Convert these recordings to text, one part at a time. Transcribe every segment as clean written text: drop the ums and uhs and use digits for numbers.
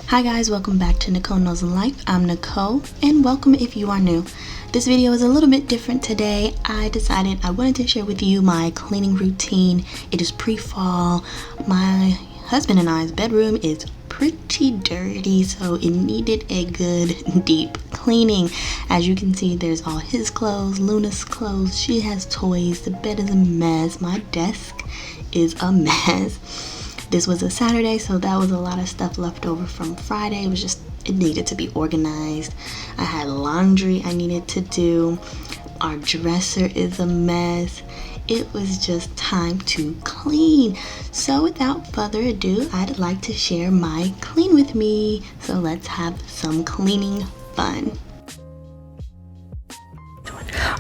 Hi guys, welcome back to Nicole Knows Life. I'm Nicole and welcome if you are new. This video is a little bit different today. I decided I wanted to share with you my cleaning routine. It is pre-fall. My husband and I's bedroom is pretty dirty, so it needed a good deep cleaning. As you can see, there's all his clothes, Luna's clothes, she has toys, the bed is a mess, my desk is a mess. This was a Saturday, so that was a lot of stuff left over from Friday. It needed to be organized. I had laundry I needed to do. Our dresser is a mess. It was just time to clean. So without further ado, I'd like to share my clean with me. So let's have some cleaning fun.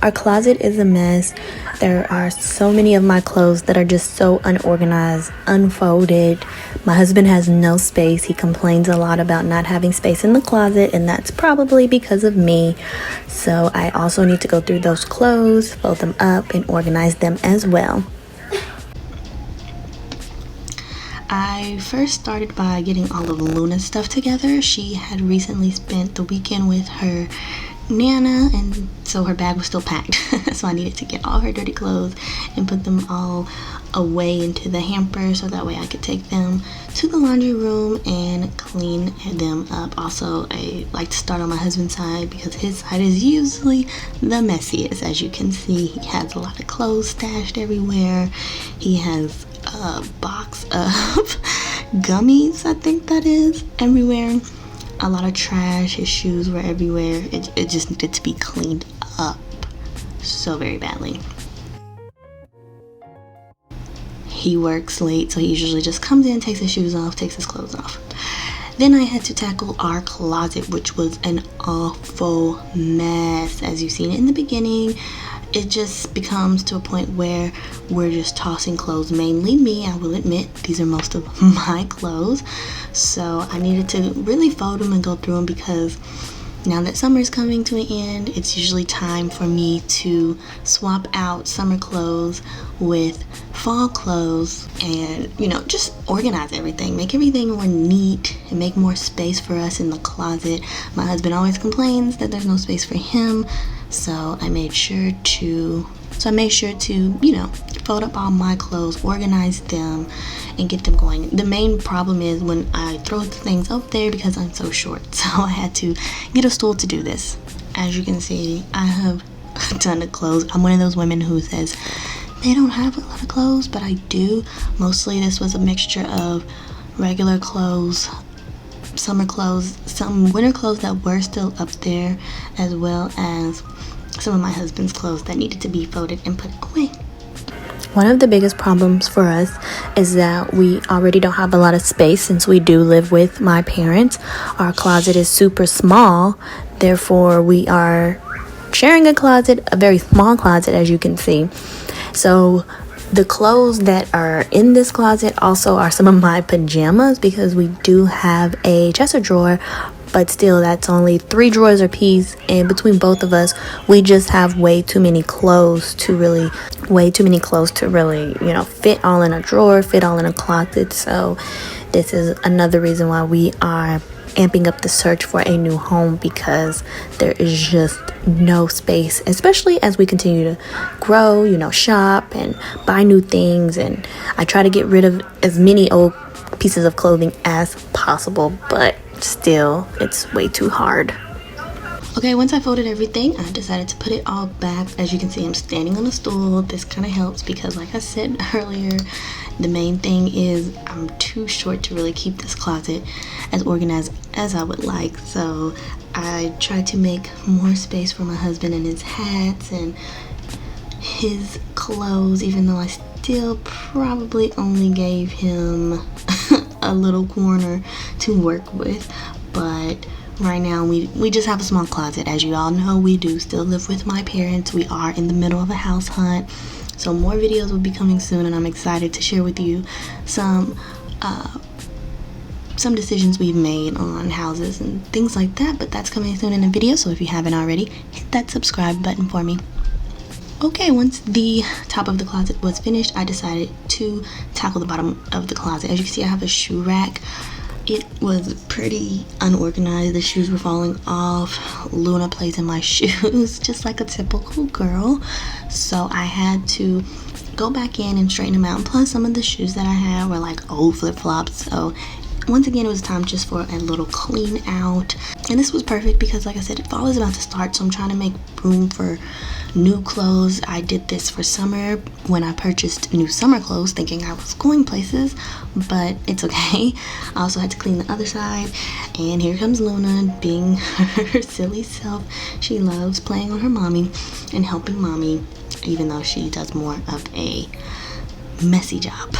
Our closet is a mess. There are so many of my clothes that are just so unorganized, unfolded. My husband has no space. He complains a lot about not having space in the closet, and that's probably because of me. So I also need to go through those clothes, fold them up, and organize them as well. I first started by getting all of Luna's stuff together. She had recently spent the weekend with her Nana, and so her bag was still packed. So I needed to get all her dirty clothes and put them all away into the hamper so that way I could take them to the laundry room and clean them up. Also, I like to start on my husband's side because his side is usually the messiest. As you can see, he has a lot of clothes stashed everywhere. He has a box of gummies, I think that is, everywhere. A lot of trash. His shoes were everywhere. It just needed to be cleaned up so very badly. He works late, so he usually just comes in, takes his shoes off, takes his clothes off. Then I had to tackle our closet, which was an awful mess. As you've seen in the beginning, it just becomes to a point where we're just tossing clothes. Mainly me, I will admit. These are most of my clothes. So I needed to really fold them and go through them because now that summer is coming to an end, it's usually time for me to swap out summer clothes with fall clothes and, just organize everything, make everything more neat and make more space for us in the closet. My husband always complains that there's no space for him. So I made sure to fold up all my clothes, organize them, and get them going. The main problem is when I throw the things up there because I'm so short. So I had to get a stool to do this. As you can see, I have a ton of clothes. I'm one of those women who says they don't have a lot of clothes, but I do. Mostly this was a mixture of regular clothes, summer clothes, some winter clothes that were still up there, as well as some of my husband's clothes that needed to be folded and put away. One of the biggest problems for us is that we already don't have a lot of space since we do live with my parents. Our closet is super small, therefore we are sharing a closet, a very small closet, as you can see. So the clothes that are in this closet also are some of my pajamas because we do have a dresser drawer, but still that's only 3 drawers a piece, and between both of us we just have way too many clothes to really fit all in a drawer, fit all in a closet. So this is another reason why we are amping up the search for a new home, because there is just no space, especially as we continue to grow, shop and buy new things. And I try to get rid of as many old pieces of clothing as possible, but still it's way too hard. Okay, once I folded everything, I decided to put it all back. As you can see, I'm standing on a stool. This kind of helps because, like I said earlier, the main thing is I'm too short to really keep this closet as organized as I would like. So I tried to make more space for my husband and his hats and his clothes, even though I still probably only gave him a little corner to work with. But right now we just have a small closet. As you all know, we do still live with my parents. We are in the middle of a house hunt, so more videos will be coming soon, and I'm excited to share with you some decisions we've made on houses and things like that. But that's coming soon in a video, so if you haven't already, hit that subscribe button for me. Okay, once the top of the closet was finished, I decided to tackle the bottom of the closet. As you can see, I have a shoe rack It was pretty unorganized. The shoes were falling off. Luna plays in my shoes just like a typical girl. So I had to go back in and straighten them out. Plus, some of the shoes that I had were like old flip-flops. So once again, it was time just for a little clean out. And this was perfect because, like I said, fall is about to start. So I'm trying to make room for new clothes. I did this for summer when I purchased new summer clothes thinking I was going places, but it's okay. I also had to clean the other side, and here comes Luna being her silly self. She loves playing on her mommy and helping mommy, even though she does more of a messy job.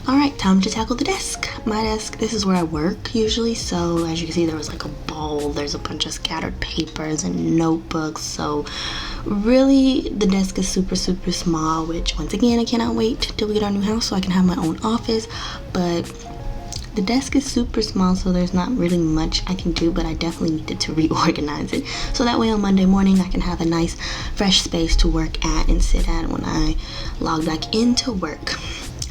Alright, time to tackle the desk. My desk, this is where I work usually, so as you can see there was like a bowl, there's a bunch of scattered papers and notebooks, so really the desk is super small, which once again I cannot wait till we get our new house so I can have my own office. But the desk is super small, so there's not really much I can do, but I definitely needed to reorganize it so that way on Monday morning I can have a nice fresh space to work at and sit at when I log back into work.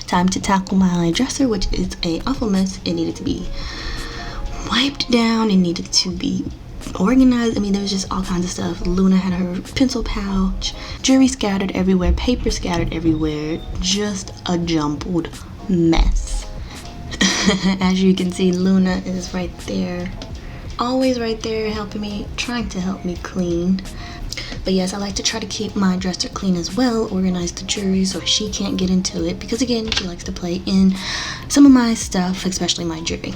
Time to tackle my dresser, which is a awful mess. It needed to be wiped down, it needed to be organized. I mean, there was just all kinds of stuff. Luna had her pencil pouch, jewelry scattered everywhere, paper scattered everywhere, just a jumbled mess. As you can see, Luna is right there, always right there helping me, trying to help me clean. But yes, I like to try to keep my dresser clean as well, organize the jewelry so she can't get into it, because again, she likes to play in some of my stuff, especially my jewelry.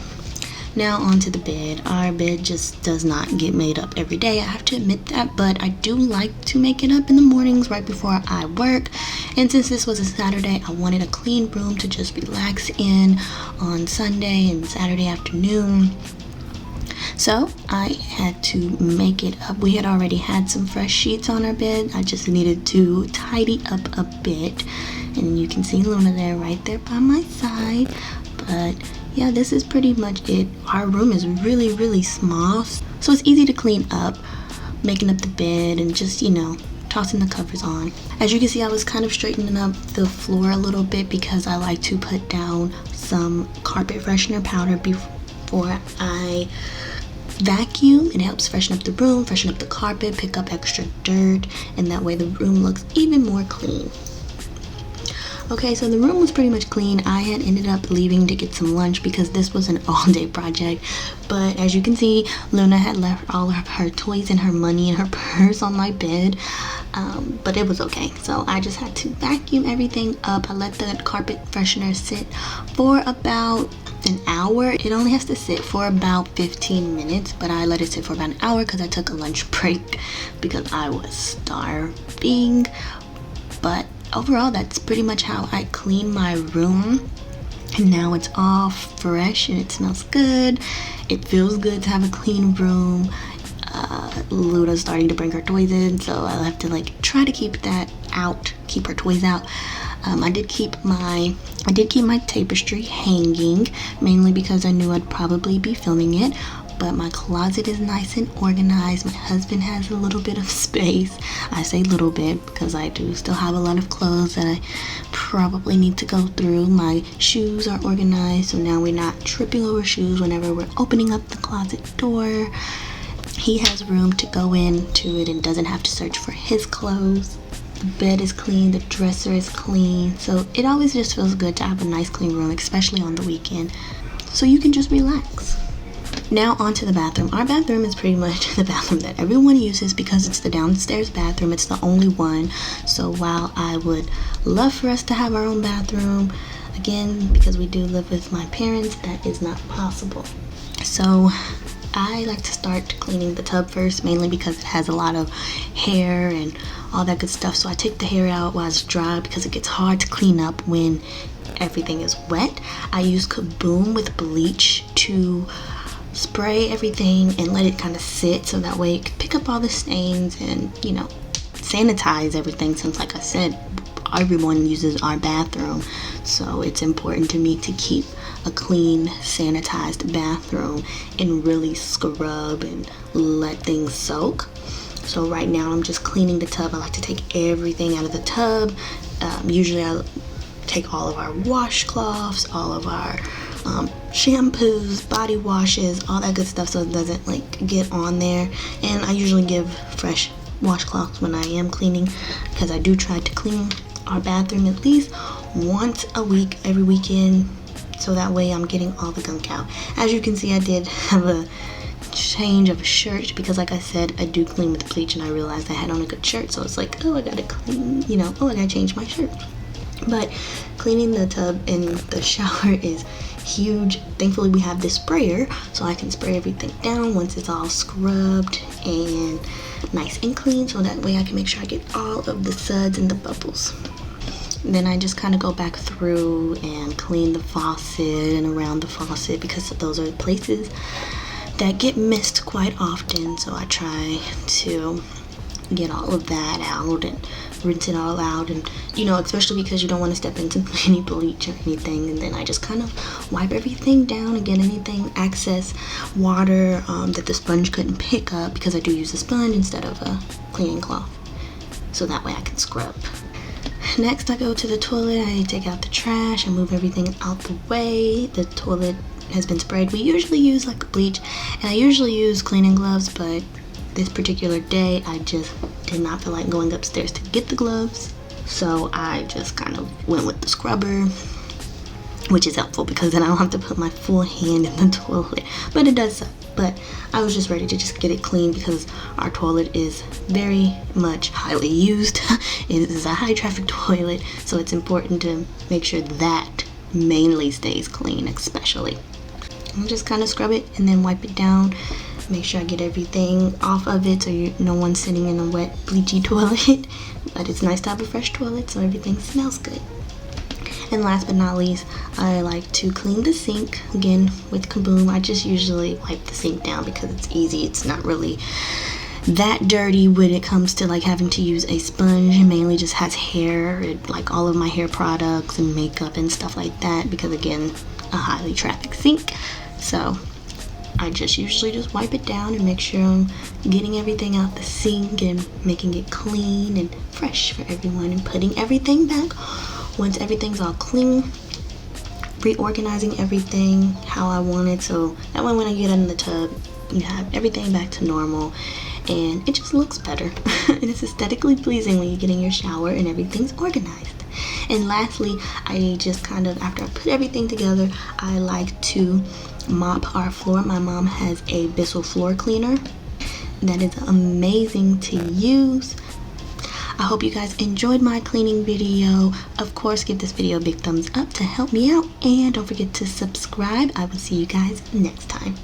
Now onto the bed. Our bed just does not get made up every day, I have to admit that, but I do like to make it up in the mornings right before I work. And since this was a Saturday, I wanted a clean room to just relax in on Sunday and Saturday afternoon. So I had to make it up. We had already had some fresh sheets on our bed. I just needed to tidy up a bit. And you can see Luna there, right there by my side. But yeah, this is pretty much it. Our room is really small, so it's easy to clean up, making up the bed and just, tossing the covers on. As you can see, I was kind of straightening up the floor a little bit because I like to put down some carpet freshener powder before I vacuum. It helps freshen up the room, freshen up the carpet, pick up extra dirt, and that way the room looks even more clean. Okay, so the room was pretty much clean. I had ended up leaving to get some lunch because this was an all-day project. But as you can see, Luna had left all of her toys and her money and her purse on my bed. But it was okay. So I just had to vacuum everything up. I let the carpet freshener sit for about an hour. It only has to sit for about 15 minutes, but I let it sit for about an hour because I took a lunch break because I was starving. But overall, that's pretty much how I clean my room. And now it's all fresh and it smells good. It feels good to have a clean room. Luna's starting to bring her toys in, so I'll have to try to keep that out, keep her toys out. I did keep my tapestry hanging, mainly because I knew I'd probably be filming it. But my closet is nice and organized. My husband has a little bit of space. I say little bit because I do still have a lot of clothes that I probably need to go through. My shoes are organized, so now we're not tripping over shoes whenever we're opening up the closet door. He has room to go into it and doesn't have to search for his clothes. The bed is clean, the dresser is clean, so it always just feels good to have a nice clean room, especially on the weekend, so you can just relax. Now onto the bathroom. Our bathroom is pretty much the bathroom that everyone uses because it's the downstairs bathroom. It's the only one. So while I would love for us to have our own bathroom, again, because we do live with my parents, that is not possible. So I like to start cleaning the tub first, mainly because it has a lot of hair and all that good stuff. So I take the hair out while it's dry because it gets hard to clean up when everything is wet. I use Kaboom with bleach to spray everything and let it kind of sit so that way it can pick up all the stains and sanitize everything, since like I said, everyone uses our bathroom, so it's important to me to keep a clean, sanitized bathroom and really scrub and let things soak. So right now I'm just cleaning the tub. I like to take everything out of the tub. Usually I take all of our washcloths, all of our shampoos, body washes, all that good stuff, so it doesn't like get on there. And I usually give fresh washcloths when I am cleaning, because I do try to clean our bathroom at least once a week, every weekend, so that way I'm getting all the gunk out. As you can see, I did have a change of a shirt because, like I said, I do clean with bleach, and I realized I had on a good shirt, so it's like, oh, I gotta clean, you know, oh, I gotta change my shirt. But cleaning the tub and the shower is huge. Thankfully we have this sprayer, so I can spray everything down once it's all scrubbed and nice and clean, so that way I can make sure I get all of the suds and the bubbles. Then I just kind of go back through and clean the faucet and around the faucet, because those are places that get missed quite often, so I try to get all of that out and rinse it all out. And you know, especially because you don't want to step into any bleach or anything, and then I just kind of wipe everything down again, anything excess water that the sponge couldn't pick up, because I do use a sponge instead of a cleaning cloth, so that way I can scrub. Next, I go to the toilet. I take out the trash and move everything out the way. The toilet has been sprayed. We usually use like bleach, and I usually use cleaning gloves, but this particular day I just did not feel like going upstairs to get the gloves, so I just kind of went with the scrubber, which is helpful because then I don't have to put my full hand in the toilet, but it does suck. But I was just ready to just get it clean because our toilet is very much highly used. It is a high traffic toilet, so it's important to make sure that mainly stays clean, especially. I'll just kind of scrub it and then wipe it down. Make sure I get everything off of it, so no one's sitting in a wet, bleachy toilet. But it's nice to have a fresh toilet, so everything smells good. And last but not least, I like to clean the sink, again with Kaboom. I just usually wipe the sink down because it's easy. It's not really that dirty when it comes to like having to use a sponge. It mainly just has hair, like all of my hair products and makeup and stuff like that, because again, a highly trafficked sink. So I just usually just wipe it down and make sure I'm getting everything out the sink and making it clean and fresh for everyone, and putting everything back once everything's all clean, reorganizing everything how I want it, so that way when I get in the tub, you have everything back to normal and it just looks better. And it's aesthetically pleasing when you get in your shower and everything's organized. And lastly, I just kind of, after I put everything together, I like to mop our floor. My mom has a Bissell floor cleaner that is amazing to use. I hope you guys enjoyed my cleaning video. Of course, give this video a big thumbs up to help me out, and don't forget to subscribe. I will see you guys next time.